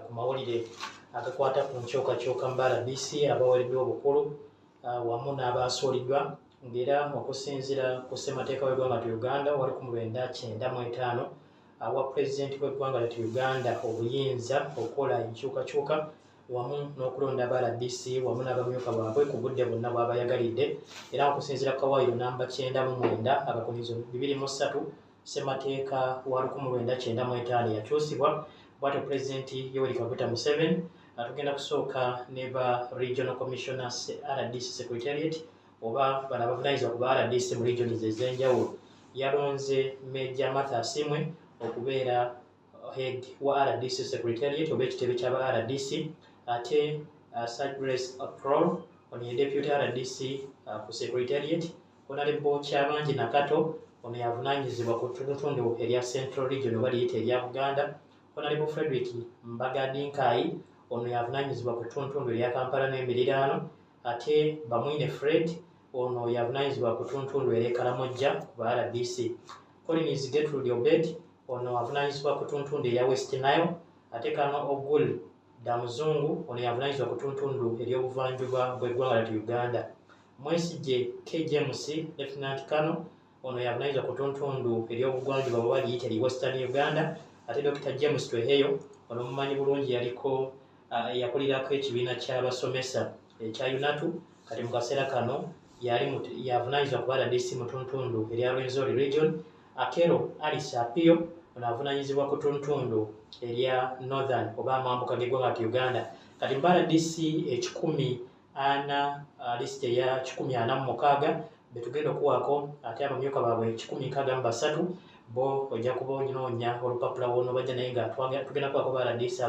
ku mawulire agakwata ku nkyukakyuka mu RDC abaweereddwa obukulu wamu n'abasuuliddwa ng'era okusinziira ku ssemateeka w'eggwanga lyattu Uganda wali ku 1995 awa pulezidenti w'eggwanga lyattu Uganda obuyinza okukola enkyukakyuka wamu n'okulonda aba RDC wamu n'abamyuka baabwe ku budde bwonna bw'abayagalidde era okusinziira ku kawaayiro namba 99 akakunizo 23 ssemateeka wa 1995 yakyusibwa bw'atyo pulezidenti Yoweri Kaguta Museveni tugenda kusooka ne ba Regional Commissioners RDC Secretariat oba bano abavunaanyizibwa ku ba RDC mu regions ez'enjawulo yalonze Major Martha Asimwe okubeera head wa RDC Secretariat oba ekitebe ky'aba RDC ate Grace Aprol ono ye deputy RDC ku Secretariat Honorable Kyabangi Nakato ono yavunaanyizibwa ku ttundu erya Central Region oba liyita erya Buganda. Honorable Frederick Mbagadinkai ono yavunaanyizibwa ku ttundu erya Kampala n'emiriraano ate Bamwine Fred ono yavunaanyizibwa ku ttundu erya Karamojja ku ba RDC. Collins Gertrude Obed ono avunaanyizibwa ku ttundu erya West Nile ate Kano Ogul Damuzungu ono yavunaanyizibwa ku ttundu ery'obuvanjuba bw'eggwanga lyattu Uganda. Mwesigye K. James Lieutenant Kano ono yavunaanyizibwa ku ttundu ery'obugwanjuba bwe baliyita eri Western Uganda ate Dr. James Tweheyo ono mumanyi bulungi yaliko yakulirako ekibiina ky'abasomesa ekya UNATU kati mu kaseera kano yavunaanyizibwa ku RDC mu ttundu erya Rwenzori Region. Akero Alice Apio ono avunaanyizibwa ku ttundu erya Northern oba amambuka g'eggwanga lyattu Uganda. Kati mu RDC 140 lisiti eya 146 betugenda okuwaako ate abamyuka baabwe 163 bo ojja kuba onoonya olupapula wono bajja naye nga tugenda kuwaako ba RDC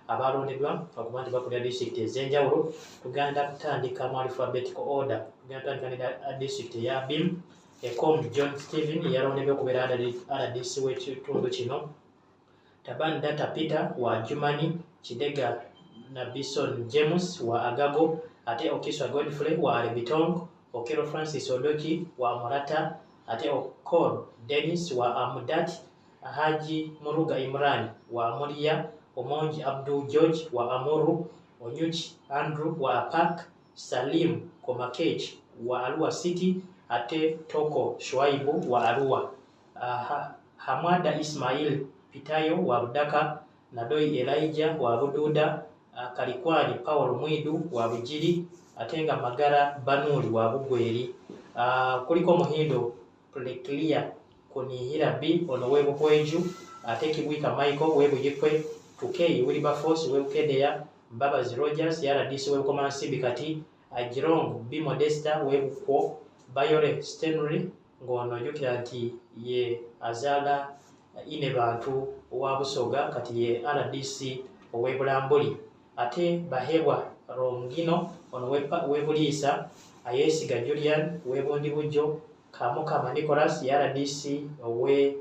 abalondeddwa okuba nti bakulira disitulikiti ez'enjawulo. Tugenda kutandika mu alphabetical order. Tugenda kutandika ne disitulikiti eya Bim Ekom John Stephen yalondeddwa okubeera RDC w'ekitundu kino. Taban Data Peter wa Jumani Kidega na Bison James wa Agago ate Okiswa Godfrey wa Alebitong Okero Francis Odoki wa Morata ate Okor Dennis wa Amudat Haji Muruga Imran wa Muria Omonji Abdul George wa Amuru Onyuchi Andrew wa Apak Salim Komakech wa Arua City ate Toko Shuaibu wa Arua Hamada Ismail Pitayo wa Budaka Nadoi Elijah wa Bududa Kalikwani Paul Mwidu wa Bujiri atenga Magara Banuli wa Bugweri kuliko Muhindo Pleclia Kunihira B ono Webukweju ate Kibwika Michael Webuyikwe Tukei Wilberforce Webukedeya Mbabazi Rogers RDC Webukomansibi kati Ajirong B Modesta Webukwo Bayore Stenry ngono jukira nti ye azala ine bantu wa Busoga kati ye RDC Owebulambuli ate Bahebwa Rongino ono Webuliisa Ayesiga Julian Webundi Bujo Kamukama Nicholas RDC Owe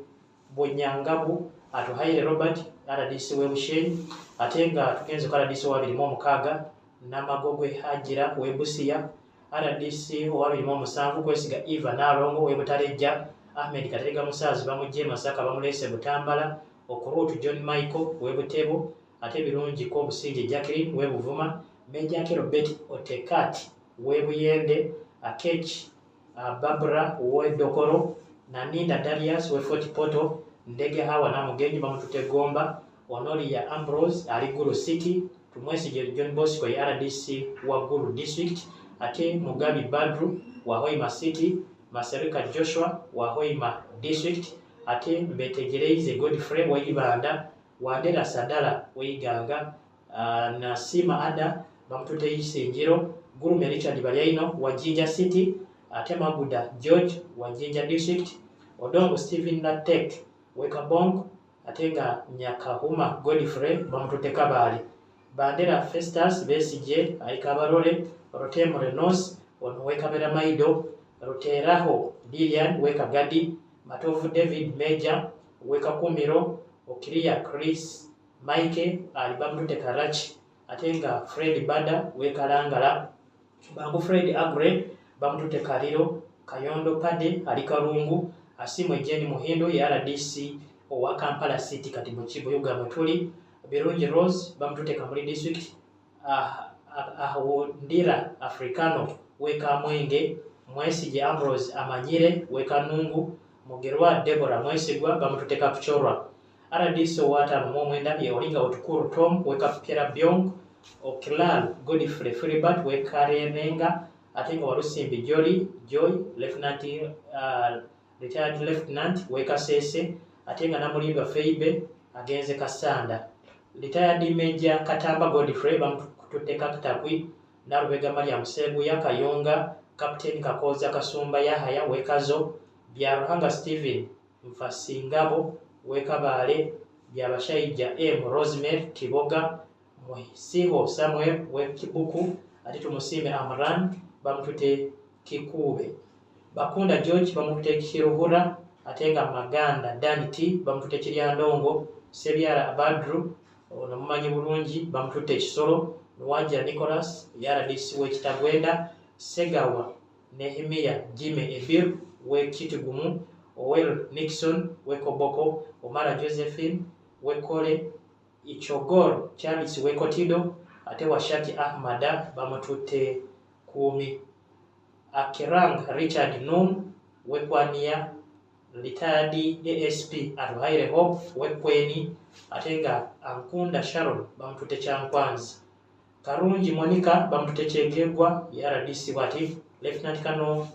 Bunyangabu Atuhaire Robert RDC Webushenyi atenga tugenze ku RDC wa 26 Namagogwe Hajira Webusiya RDC wa 27 Kwesiga Eva Narongo Webutareja Ahmed Katerega Musazi bamujje Masaka bamulese Butambala Okurutu John Michael Webutebo ate birungi ko Busije Jacqueline Webuvuma Meja Robert Otekati Webuyende Akech Barbara Wedokoro Naninda Darius Wefort Poto Ndege Hawa na Mugenyi Bamututegomba Honoria Ambrose Aliguru City Tumwesige John Bosco ya RDC wa Guru District ate Mugabi Badru wa Hoima City Maserika Joshua wa Hoima District ate Mbetegereize Godfrey wa Ibanda Wandera Sadala wa Iganga Nasima Ada Bamututeyise Njiro Gurume Richard Balyaino wa Jinja City ate Maguda George wa Jinja District Odongo Stephen Natek Wekabong atenga Nyakahuma Godfrey bamututeka bali Bandera Festus Besije Aikabarole Rotemo Renos ono Wekabera Maido Roteraho Lilian Wekagadi Matovu David Major Wekakumiro Okiria Chris Mike alibamututeka Rachi atenga Fred Bada Wekalangala Bangu Fred Agre bamututeka Liro Kayondo Pade Alikarungu Asimwe Jeni Muhindo ya RDC owa Kampala City kati mu Kibo Uganda tuli Birungi Rose bamututeeka muri district. Ndira Africano weka Mwenge, Mwesige Ambrose Amanyire weka Nungu, Mugerwa Deborah Mwesigwa bamututeeka Kuchorwa. RDC ow'ataano mu omwenda ye Olinga Otukuru Tom weka Pera Byong, Okilal Godfrey Filibert weka Renenga, ate nga Walusimbi Joy Lieutenant retired Lieutenant weka Sese, ate nga Namulindwa Feibe agenze Kasanda. Retired Major Katamba Godfrey bamututeeka Katakwi, Narubega Mariam Seguya Kayonga, Captain Kakoza Kasumba Yahaya wekazo, Byaruhanga Steven Mfasingabo weka Bale, Byabashaija M Rosemary Kiboga, Mwisiho Samuel wekibuku, ate Tumusime Amran bamutute Kikube. Bakunda George bamutute Kiruhura, ate nga Maganda Danity bamutute Kiryandongo, Sebyara Abadru ono mumanyi bulungi bamutute Kisoro, Nwanja Nicholas RDC w'Ekitagwenda, Segawa Nehemia Jimmy Ebir w'Ekitigumu, Owel Nixon w'Ekoboko, Omara Josephine w'Ekole, Ichogoro Charles w'Ekotido, ate Washaki Ahmada bamutute Kumi. Akirang Richard Num w'Ekwania, retired ASP Aruhaire Hope w'Ekweni, ate nga Ankunda Sharon bamutute Kyankwanzi. Karungi Monica bamutute Kyegegwa RDC bati, Lieutenant Colonel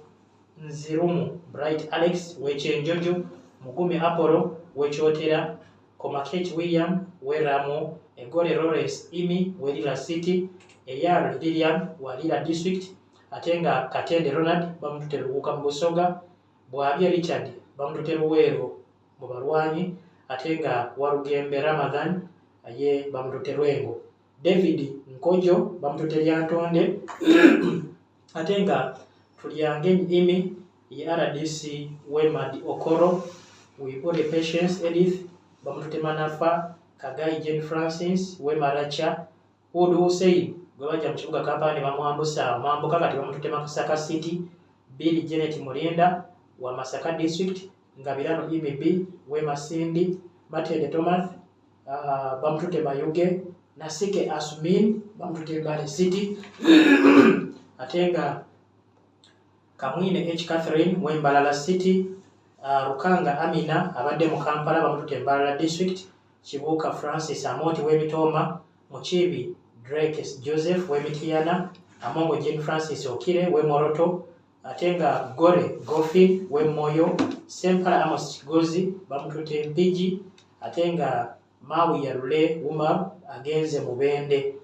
Nzirumu Bright Alex w'Ekyenjojo, Mugumi Apollo w'Ekyotera, Komakech William w'Eramo, Egole Lawrence Imi w'Elira City, Eyar Lilian w'Alira District, ate nga Katende Ronald bamutute Lubuka mu Busoga, Bwabye Richard bamutute Luweero mu Balwanyi, ate nga Warugembe Ramadhan ye bamutute Lwengo. David Nkojo bamutute Lyantonde ate nga Tulyange Imi ye RDC Wemadi Okoro, Wibole Patience Edith bamutute Manafa, Kagai Jane Francis Wemaracha, Udu Hussein gwe bajja mu kibuga Kampala bamwambusa mambuka kati bamutute Masaka City, Billy Janet Mulinda wa Masaka District, Ngabirano IBB Wemasindi, Matende Thomas bamutute Mayuge, Nasike Asmin bamutute Mbale City ate nga Kamwine H Catherine w'Embalala City, Rukanga Amina abadde mu Kampala bamutute Mbalala District, Kibuuka Francis Amoti w'Emitoma, Mukibi Drake Joseph w'Emityana, Amongo Jean Francis Okire w'Emoroto, ate nga Gore Gofi w'Emoyo, Sempala Amos Kigozi bamutute Mpigi, ate nga Mawi Yarule Umar agenze Mubende,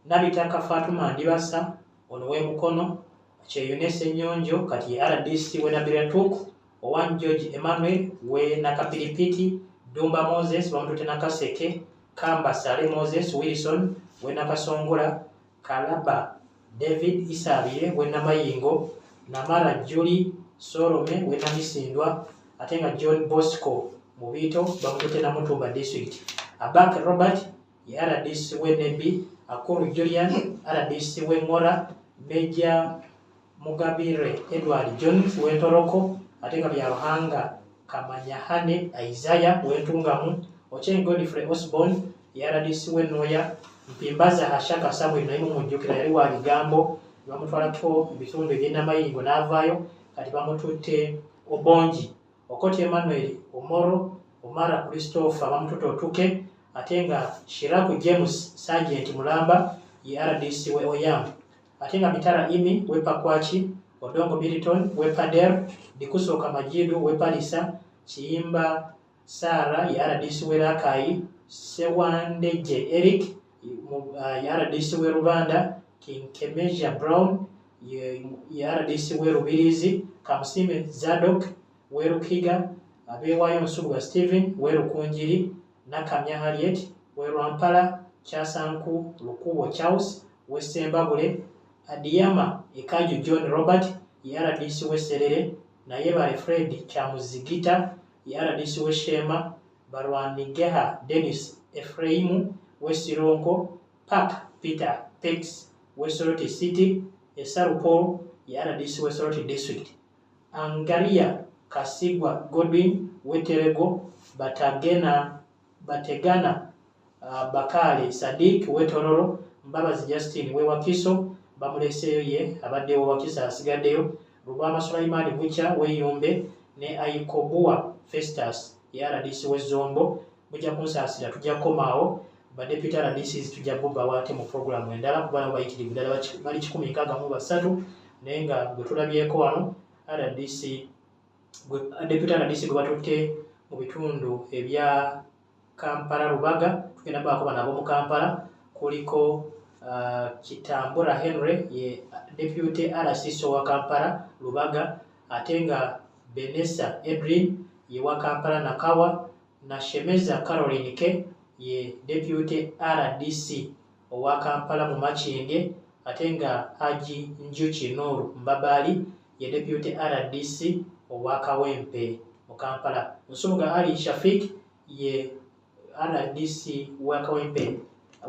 Nabitaka Fatuma Ndibasa ono w'Emukono, Kyeyunese Nyonjo kati RDC w'Enabiratuuku, Owan George Emmanuel w'Enakapiripiti, Dumba Moses bamutute Nakaseke, Kamba Sale Moses Wilson w'Enakasongola, Kalaba David Isabire w'Enamayingo, Namara Julie Sorome w'Enamisindwa, ate nga John Bosco Mubito bamutute Namutumba District. Abak Robert ye RDC w'Enebi, Akuru Julian RDC w'Engora, Major Mugabire Edward Jones w'Entoroko, ate nga Byaruhanga Kamanyahane Isaiah w'Entungamu, Ochen Godfrey Osborne ye RDC w'Enoya, Mpimbaza Hashaka Samuel naye mumujjukira yali wa Bigambo bamutwalako ebitundu eby'Enamayingo n'avaayo, kati bamutute Obongi. Okoti Emmanuel Omoro, Omara Christopher bamutute Otuke, ate nga Shiraku James Sergeant Mulamba ye RDC w'Oyam, ate nga Mitara Imi w'Epakwachi, Odongo Militon w'Epader, Dikusoka Majidu w'Epalisa, Kiyimba Sara ye RDC w'Erakai, Sewandeje Eric ye RDC w'Erubanda, King Kemeja Brown ye RDC w'Erubirizi, Kamusime Zadok w'Erukiga, Abewayo Nsubwa Stephen w'Erukunjiri, Nakamya Harriet w'Erwampala, Kyasanku Lukubo Charles w'Essembabule, Adiyama Ekaju John Robert ye RDC w'Esserere, Nayebale Fred Kyamuzigita ye RDC w'Eshema, Barwanigeha Dennis Efraimu w'Esironko, Park Peter Pex w'Soroti City, Esaru Paul ye RDC w'Soroti District, Angalia Kasigwa Godwin w'Eterego, Bategana Bakale Sadiq Wetororo, Mbabazi Justin Wewakiso bamuleseyo ye abadde Wewakiso asigaddeyo, Rubama Sulaimani Bucha Weyombe ne Aikobua Festus ya RDC w'Ezombo mujja kunsaasira tujja kukomaawo badepute RDCs tujja bubbawaate mu programu endala kuba nabo bayitirivu ddala bali 163 naye nga bwe tulabyeko wano RDC depute RDC gwe batutte mu bitundu ebya Kampala Rubaga tugenda baako bano ab'omu Kampala kuliko Kitambura Henry ye depute RCC wa Kampala Rubaga ate nga Benessa Edwin ye wa Kampala Nakawa na Shemeza Caroline Ke ye depute RDC owa Kampala mu Makindye ate nga Haji Njuki Noru Mbabali ye depute RDC owa Kawempe mu Kampala. Nsonga Ali Shafik ye RDC wa Kawempe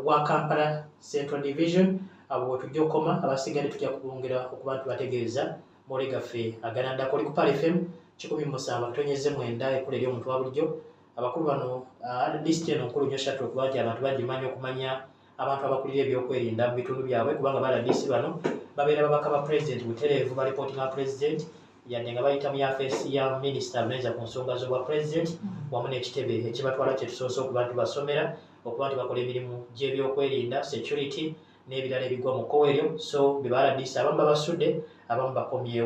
wa Kampala Central Division. Abo tujja okukoma abasigadde tujja kubongera okuba tubategeeza mole gaffe agananda kuli ku Pale FM 17.9 ekkulu ery'omuntu wa bulijjo. Abakulu bano RDC eno nkulu nnyo shatu okuba nti abantu bagimanyi okumanya abantu abakulira ebyokwerinda mu bitundu byabwe kubanga ba RDC bano babeera babaka ba president butereevu balipootinga president yadde nga bayita mu yafeesi ya minisita amenza ku nsonga z'obwa president wamu n'ekitebe ekibatwala kye tusoose okuba nti basomera okuba nti bakola emirimu gy'ebyokwerinda security n'ebirala ebigwa mu kkoweeryo so be ba RDC abamu babasudde abamu bakomyewo.